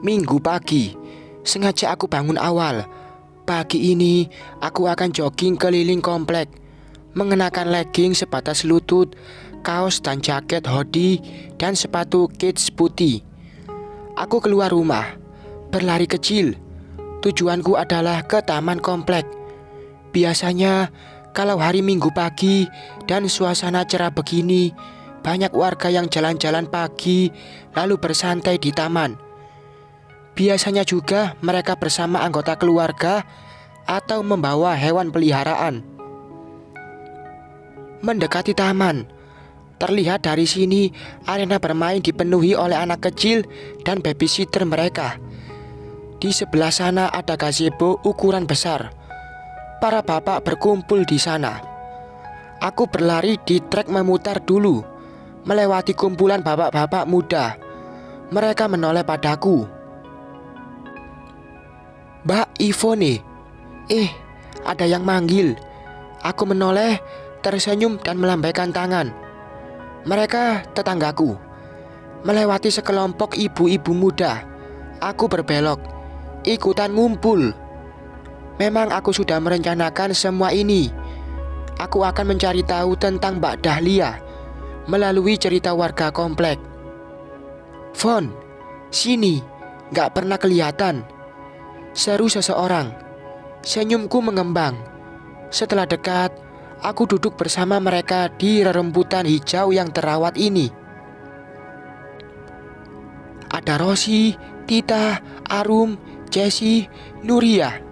Minggu pagi, sengaja aku bangun awal. Pagi ini aku akan jogging keliling komplek, mengenakan legging sebatas lutut, kaos dan jaket hoodie, dan sepatu kids putih. Aku keluar rumah, berlari kecil. Tujuanku adalah ke taman komplek. Biasanya kalau hari Minggu pagi dan suasana cerah begini, banyak warga yang jalan-jalan pagi lalu bersantai di taman. Biasanya juga mereka bersama anggota keluarga atau membawa hewan peliharaan. Mendekati taman, terlihat dari sini arena bermain dipenuhi oleh anak kecil dan babysitter mereka. Di sebelah sana ada gazebo ukuran besar. Para bapak berkumpul di sana. Aku berlari di trek memutar dulu, melewati kumpulan bapak-bapak muda. Mereka menoleh padaku. "Mbak Ivone." Ada yang manggil. Aku menoleh, tersenyum dan melambaikan tangan. Mereka tetanggaku. Melewati sekelompok ibu-ibu muda, aku berbelok, ikutan ngumpul. Memang aku sudah merencanakan semua ini. Aku akan mencari tahu tentang Mbak Dahlia melalui cerita warga komplek. "Von, sini, gak pernah kelihatan," seru seseorang. Senyumku mengembang. Setelah dekat, aku duduk bersama mereka di rerumputan hijau yang terawat ini. Ada Rosi, Tita, Arum, Jessie, Nuria.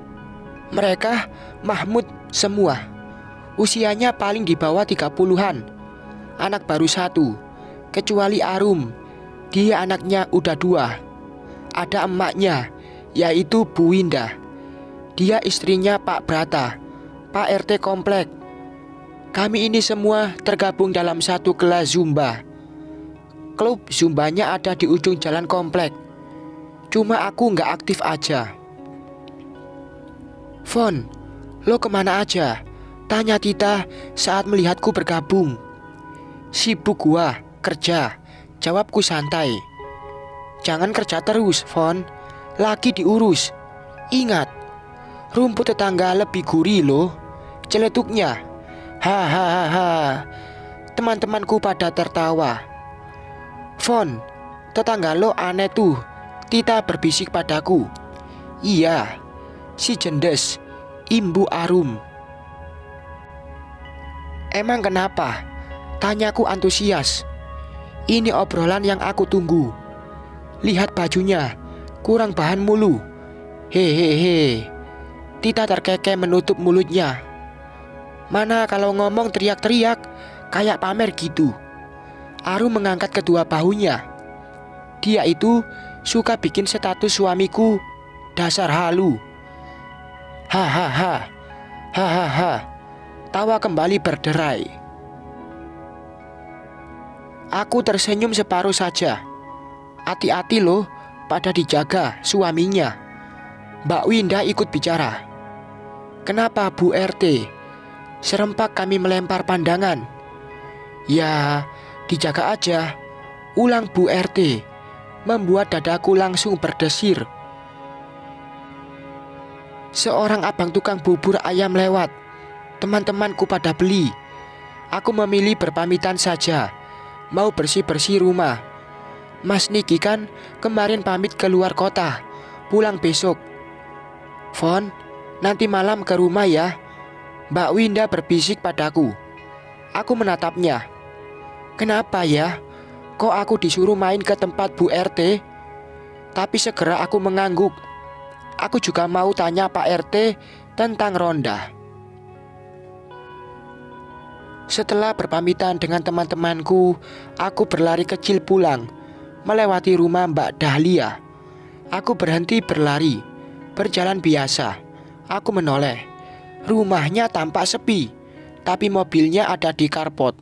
Mereka Mahmud semua. Usianya paling di bawah 30-an. Anak baru satu, kecuali Arum. Dia anaknya udah 2. Ada emaknya, yaitu Bu Windah. Dia istrinya Pak Brata, Pak RT komplek. Kami ini semua tergabung dalam satu kelas Zumba. Klub Zumbanya ada di ujung jalan komplek. Cuma aku gak aktif aja. "Von, lo kemana aja?" tanya Tita saat melihatku bergabung. "Sibuk gua, kerja," jawabku santai. "Jangan kerja terus, Von. Lagi diurus. Ingat, rumput tetangga lebih gurih loh," celetuknya. Hahaha. Teman-temanku pada tertawa. "Von, tetangga lo aneh tuh," Tita berbisik padaku. "Iya, si jendes," imbu Arum. "Emang kenapa?" tanyaku antusias. Ini obrolan yang aku tunggu. "Lihat bajunya, kurang bahan mulu." Hehehe. Tita terkekeh menutup mulutnya. "Mana kalau ngomong teriak-teriak, kayak pamer gitu." Arum mengangkat kedua bahunya. Dia itu suka bikin status suamiku dasar halu. Hahaha. Hahaha. Tawa kembali berderai. Aku tersenyum separuh saja. Hati-hati loh, pada dijaga suaminya. Mbak Winda ikut bicara. "Kenapa Bu RT?" Serempak kami melempar pandangan. "Ya, dijaga aja," ulang Bu RT, membuat dadaku langsung berdesir. Seorang abang tukang bubur ayam lewat. Teman-temanku pada beli. Aku memilih berpamitan saja, mau bersih-bersih rumah. "Mas Niki kan kemarin pamit keluar kota, pulang besok." "Von, nanti malam ke rumah ya," Mbak Winda berbisik padaku. Aku menatapnya. "Kenapa ya? Kok aku disuruh main ke tempat Bu RT?" Tapi segera aku mengangguk. Aku juga mau tanya Pak RT tentang ronda. Setelah berpamitan dengan teman-temanku, aku berlari kecil pulang, melewati rumah Mbak Dahlia. Aku berhenti berlari, berjalan biasa. Aku menoleh. Rumahnya tampak sepi, tapi mobilnya ada di carport.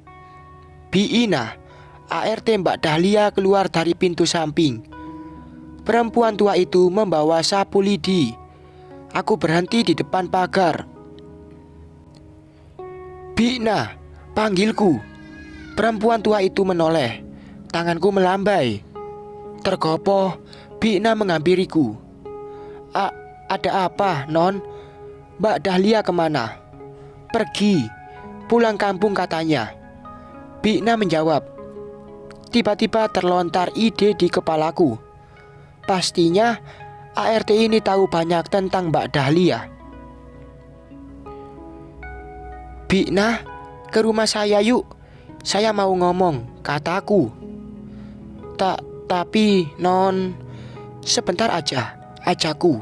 Biina, ART Mbak Dahlia keluar dari pintu samping. Perempuan tua itu membawa sapu lidi. Aku berhenti di depan pagar. "Bina," panggilku. Perempuan tua itu menoleh. Tanganku melambai. Tergopoh, Bina menghampiriku. Ada apa, Non? Mbak Dahlia kemana? Pergi, pulang kampung katanya. Bina menjawab. Tiba-tiba terlontar ide di kepalaku. Pastinya ART ini tahu banyak tentang Mbak Dahlia. Bina, ke rumah saya yuk. Saya mau ngomong, kataku. Tapi Non, sebentar aja, ajaku.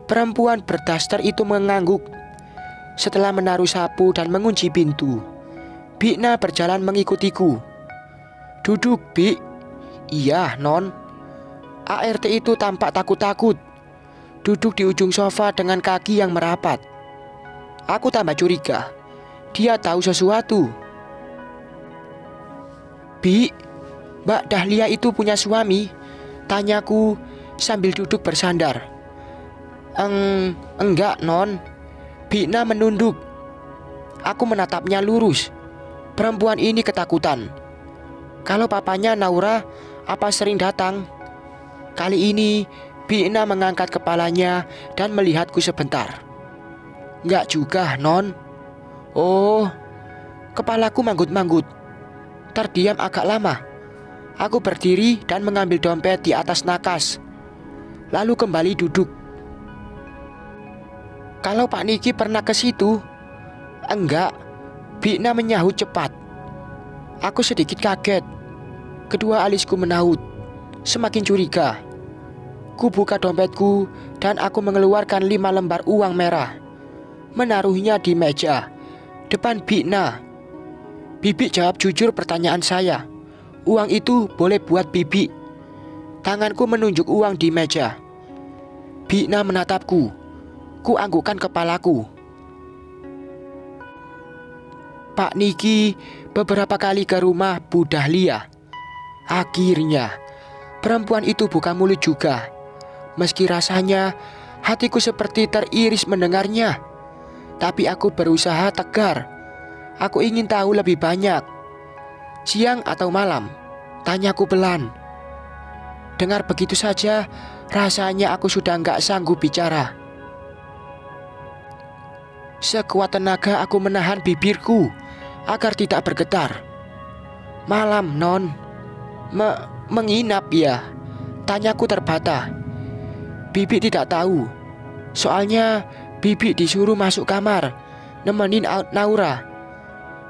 Perempuan berdaster itu mengangguk. Setelah menaruh sapu dan mengunci pintu, Bina berjalan mengikutiku. Duduk, Bi. Iya, Non. ART itu tampak takut-takut. Duduk di ujung sofa dengan kaki yang merapat. Aku tambah curiga. Dia tahu sesuatu. Bi, Mbak Dahlia itu punya suami? Tanyaku sambil duduk bersandar. Enggak, Non. Bina menunduk. Aku menatapnya lurus. Perempuan ini ketakutan. Kalau papanya Naura, apa sering datang? Kali ini Bina mengangkat kepalanya dan melihatku sebentar. Enggak juga, Non. Oh, kepalaku manggut-manggut. Terdiam agak lama. Aku berdiri dan mengambil dompet di atas nakas. Lalu kembali duduk. Kalau Pak Niki pernah ke situ? Enggak, Bina menyahut cepat. Aku sedikit kaget. Kedua alisku menaut. Semakin curiga. Ku buka dompetku dan aku mengeluarkan 5 lembar uang merah. Menaruhnya di meja depan Bina. Bibi jawab jujur pertanyaan saya. Uang itu boleh buat Bibi. Tanganku menunjuk uang di meja. Bina menatapku. Ku anggukkan kepalaku. Pak Niki beberapa kali ke rumah Bu Dahlia. Akhirnya perempuan itu buka mulut juga. Meski rasanya hatiku seperti teriris mendengarnya. Tapi aku berusaha tegar. Aku ingin tahu lebih banyak. Siang atau malam? Tanyaku pelan. Dengar begitu saja, rasanya aku sudah gak sanggup bicara. Sekuat tenaga aku menahan bibirku agar tidak bergetar. Malam, Non. Menginap ya? Tanyaku terbata. Bibi tidak tahu. Soalnya Bibi disuruh masuk kamar nemenin Naura.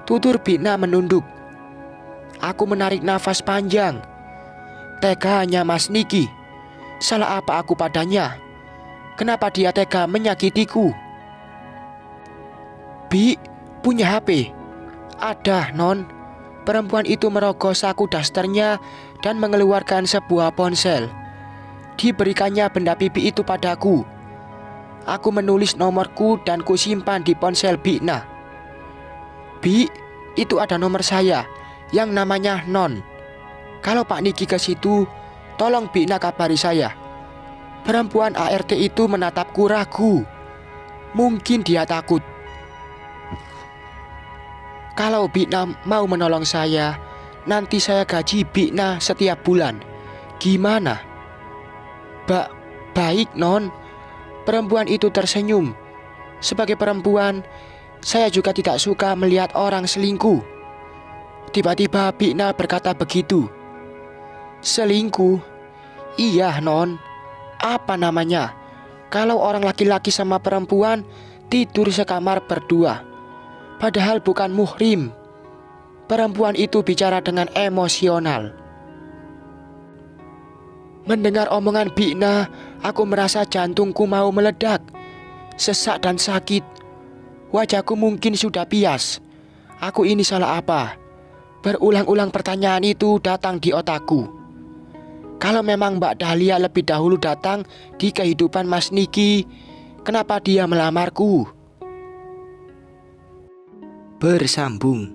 Tutur Bina menunduk. Aku menarik nafas panjang. Teganya Mas Niki. Salah apa aku padanya? Kenapa dia tega menyakitiku? Bi, punya HP? Ada, Non. Perempuan itu merogoh saku dasternya dan mengeluarkan sebuah ponsel. Diberikannya benda pipi itu padaku. Aku menulis nomorku dan kusimpan di ponsel Bina. Bi, itu ada nomor saya yang namanya Non. Kalau Pak Niki ke situ, tolong Bina kabari saya. Perempuan ART itu menatapku ragu. Mungkin dia takut. Kalau Bina mau menolong saya, nanti saya gaji Bina setiap bulan. Gimana? Baik, Non. Perempuan itu tersenyum. Sebagai perempuan, saya juga tidak suka melihat orang selingkuh. Tiba-tiba Bina berkata begitu. Selingkuh? Iya, Non. Apa namanya? Kalau orang laki-laki sama perempuan tidur sekamar berdua, padahal bukan muhrim. Perempuan itu bicara dengan emosional. Mendengar omongan Bina, aku merasa jantungku mau meledak. Sesak dan sakit. Wajahku mungkin sudah bias. Aku ini salah apa? Berulang-ulang pertanyaan itu datang di otakku. Kalau memang Mbak Dahlia lebih dahulu datang di kehidupan Mas Niki, kenapa dia melamarku? Bersambung.